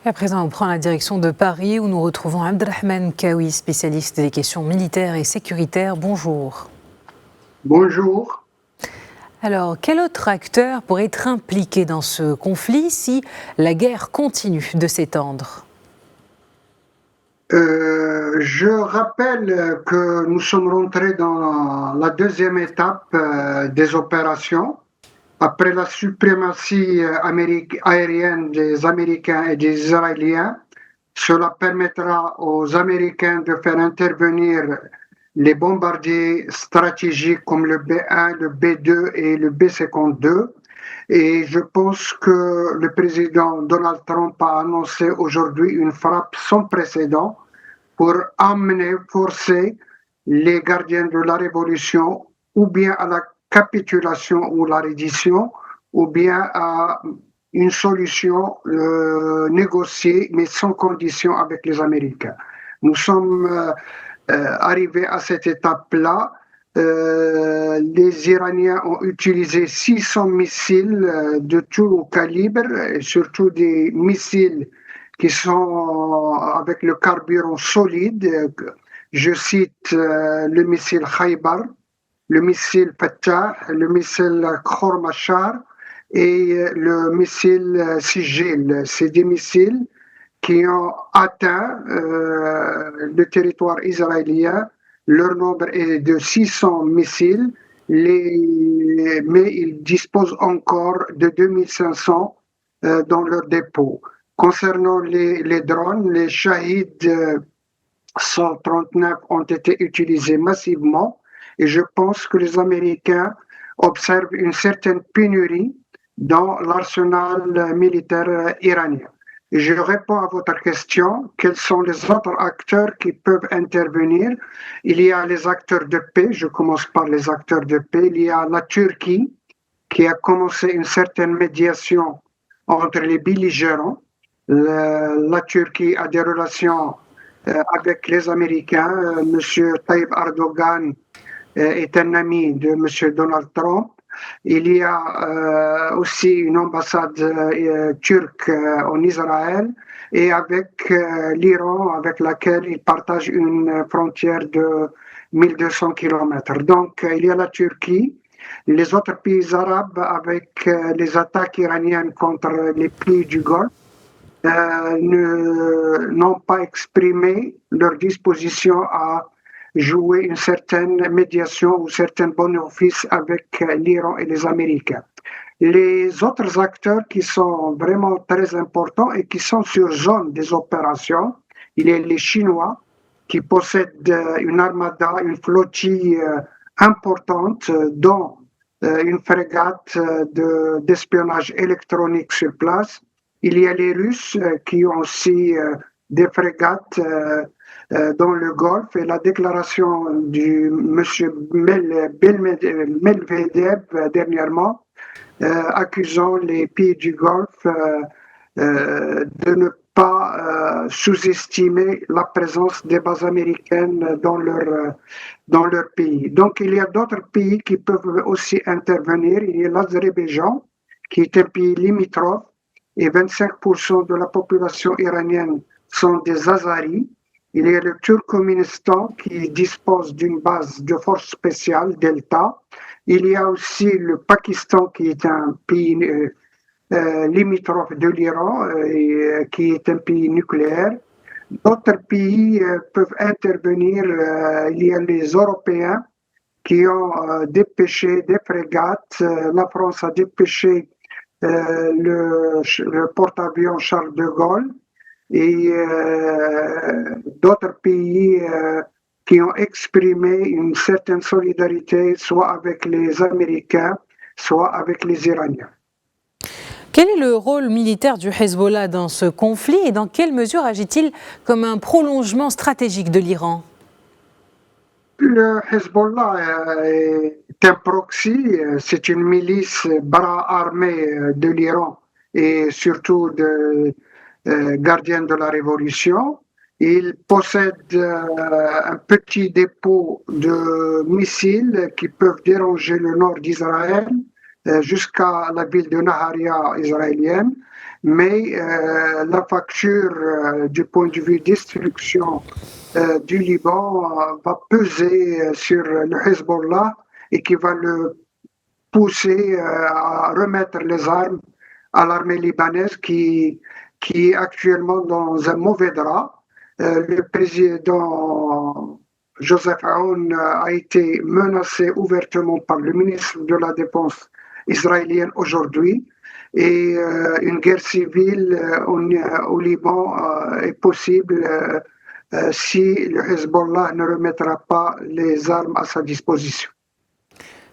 À présent, on prend la direction de Paris où nous retrouvons Abdelrahman Kaoui, spécialiste des questions militaires et sécuritaires. Bonjour. Bonjour. Alors, quel autre acteur pourrait être impliqué dans ce conflit si la guerre continue de s'étendre ? Je rappelle que nous sommes rentrés dans la deuxième étape des opérations. Après la suprématie aérienne des Américains et des Israéliens, cela permettra aux Américains de faire intervenir les bombardiers stratégiques comme le B-1, le B-2 et le B-52. Et je pense que le président Donald Trump a annoncé aujourd'hui une frappe sans précédent pour forcer les gardiens de la révolution ou bien à la capitulation ou la reddition, ou bien à une solution négociée, mais sans condition avec les Américains. Nous sommes arrivés à cette étape-là. Les Iraniens ont utilisé 600 missiles de tout calibre, et surtout des missiles qui sont avec le carburant solide. Je cite le missile Khaybar, le missile Fattah, le missile Khormashar et le missile Sigil. C'est des missiles qui ont atteint le territoire israélien. Leur nombre est de 600 missiles, mais ils disposent encore de 2500 dans leur dépôt. Concernant les drones, les Shahid 139 ont été utilisés massivement et je pense que les Américains observent une certaine pénurie dans l'arsenal militaire iranien. Je réponds à votre question. Quels sont les autres acteurs qui peuvent intervenir? Il y a les acteurs de paix. Je commence par les acteurs de paix. Il y a la Turquie qui a commencé une certaine médiation entre les belligérants. La Turquie a des relations avec les Américains. Monsieur Tayyip Erdogan est un ami de Monsieur Donald Trump. Il y a aussi une ambassade turque en Israël et avec l'Iran, avec laquelle il partage une frontière de 1200 km. Donc, il y a la Turquie, les autres pays arabes avec les attaques iraniennes contre les pays du Golfe n'ont pas exprimé leur disposition à jouer une certaine médiation ou certains bénéfices avec l'Iran et les Américains. Les autres acteurs qui sont vraiment très importants et qui sont sur zone des opérations, il y a les Chinois qui possèdent une armada, une flottille importante, dont une frégate d'espionnage électronique sur place. Il y a les Russes qui ont aussi des frégates dans le Golfe et la déclaration du monsieur Medvedev dernièrement accusant les pays du Golfe de ne pas sous-estimer la présence des bases américaines dans leur pays. Donc il y a d'autres pays qui peuvent aussi intervenir. Il y a l'Azerbaïdjan qui est un pays limitrophe et 25% de la population iranienne sont des Azaris. Il y a le Turkménistan qui dispose d'une base de force spéciale, Delta. Il y a aussi le Pakistan qui est un pays limitrophe de l'Iran et qui est un pays nucléaire. D'autres pays peuvent intervenir. Il y a les Européens qui ont dépêché des frégates. La France a dépêché le porte-avions Charles de Gaulle et d'autres pays qui ont exprimé une certaine solidarité, soit avec les Américains, soit avec les Iraniens. Quel est le rôle militaire du Hezbollah dans ce conflit et dans quelle mesure agit-il comme un prolongement stratégique de l'Iran ? Le Hezbollah est un proxy, c'est une milice bras armé de l'Iran et surtout de gardiens de la révolution. Il possède un petit dépôt de missiles qui peuvent déranger le nord d'Israël jusqu'à la ville de Naharia israélienne. mais la facture du point de vue destruction du Liban va peser sur le Hezbollah et qui va le pousser à remettre les armes à l'armée libanaise qui est actuellement dans un mauvais drap. Le président Joseph Aoun a été menacé ouvertement par le ministre de la Défense israélienne aujourd'hui et une guerre civile au Liban est possible si le Hezbollah ne remettra pas les armes à sa disposition.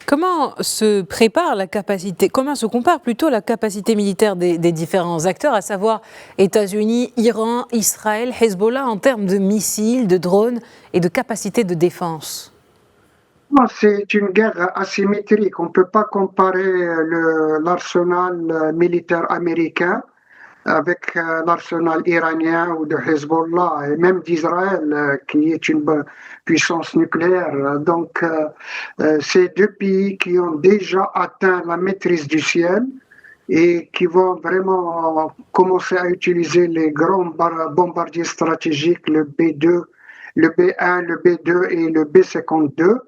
Comment se prépare la capacité, comment se compare plutôt la capacité militaire des différents acteurs, à savoir États-Unis, Iran, Israël, Hezbollah, en termes de missiles, de drones et de capacité de défense? C'est une guerre asymétrique. On ne peut pas comparer l'arsenal militaire américain avec l'arsenal iranien ou de Hezbollah et même d'Israël, qui est une puissance nucléaire. Donc, ces deux pays qui ont déjà atteint la maîtrise du ciel et qui vont vraiment commencer à utiliser les grands bombardiers stratégiques, le B2, le B1, le B2 et le B-52.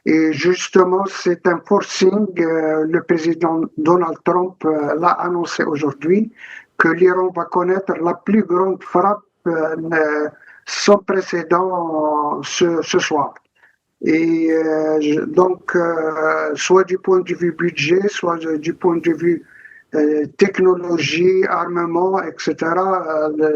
Et justement, c'est un forcing, le président Donald Trump l'a annoncé aujourd'hui, que l'Iran va connaître la plus grande frappe sans précédent ce soir. Et donc, soit du point de vue budget, soit du point de vue technologie, armement, etc.,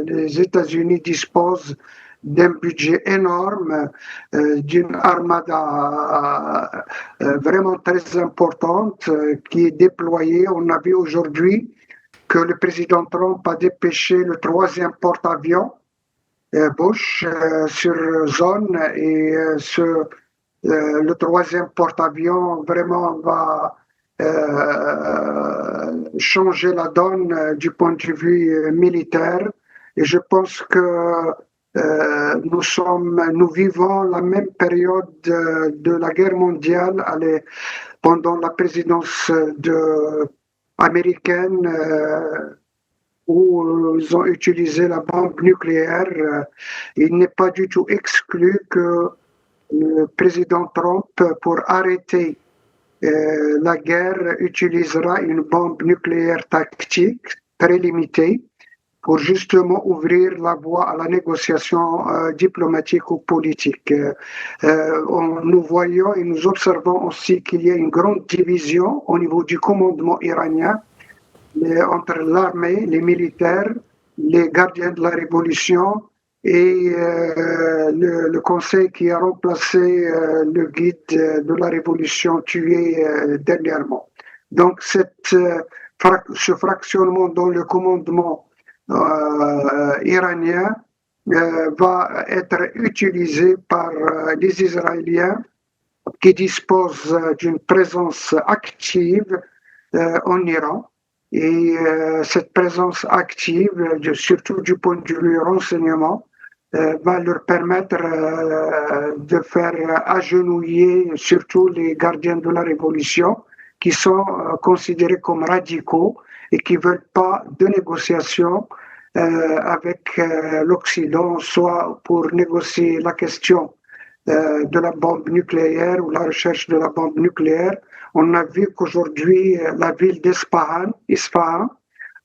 les États-Unis disposent d'un budget énorme, d'une armada vraiment très importante qui est déployée. On a vu aujourd'hui que le président Trump a dépêché le troisième porte-avions, Bush, sur zone et le troisième porte-avions vraiment va changer la donne du point de vue militaire. Et je pense que nous vivons la même période de la guerre mondiale pendant la présidence américaine où ils ont utilisé la bombe nucléaire. Il n'est pas du tout exclu que le président Trump, pour arrêter la guerre, utilisera une bombe nucléaire tactique très limitée pour justement ouvrir la voie à la négociation diplomatique ou politique. Nous voyons et nous observons aussi qu'il y a une grande division au niveau du commandement iranien entre l'armée, les militaires, les gardiens de la révolution et le conseil qui a remplacé le guide de la révolution tué dernièrement. Donc ce fractionnement dans le commandement iranien va être utilisé par les Israéliens qui disposent d'une présence active en Iran. Et cette présence active, surtout du point de vue renseignement, va leur permettre de faire agenouiller surtout les gardiens de la révolution qui sont considérés comme radicaux et qui ne veulent pas de négociation avec l'Occident, soit pour négocier la question de la bombe nucléaire ou la recherche de la bombe nucléaire. On a vu qu'aujourd'hui, la ville d'Isfahan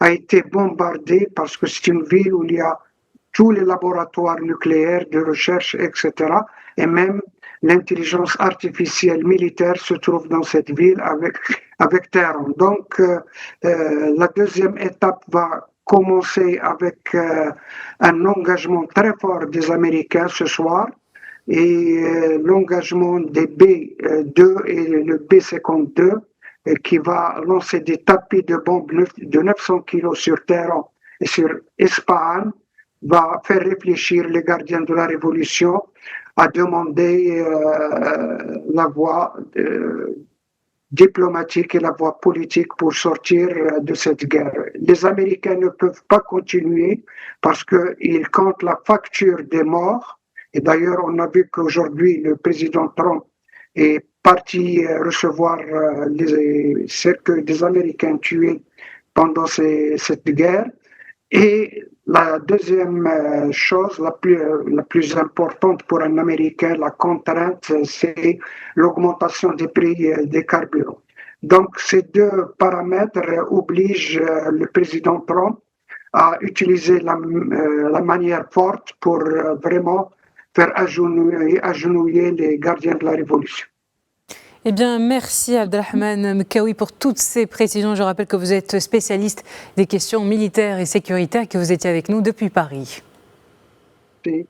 a été bombardée parce que c'est une ville où il y a tous les laboratoires nucléaires de recherche, etc. Et même l'intelligence artificielle militaire se trouve dans cette ville avec Téhéran. Donc, la deuxième étape va commencer avec un engagement très fort des Américains ce soir et l'engagement des B2 et le B-52 qui va lancer des tapis de bombes de 900 kg sur Téhéran et sur Isfahan va faire réfléchir les gardiens de la révolution à demander la voie diplomatique et la voie politique pour sortir de cette guerre. Les Américains ne peuvent pas continuer parce qu'ils comptent la facture des morts. Et d'ailleurs, on a vu qu'aujourd'hui, le président Trump est parti recevoir les cercueils des Américains tués pendant cette guerre. Et la deuxième chose, la plus importante pour un Américain, la contrainte, c'est l'augmentation des prix des carburants. Donc, ces deux paramètres obligent le président Trump à utiliser la manière forte pour vraiment faire agenouiller les gardiens de la révolution. Eh bien, merci Abdelrahman Mkawi pour toutes ces précisions. Je rappelle que vous êtes spécialiste des questions militaires et sécuritaires, que vous étiez avec nous depuis Paris. Sí.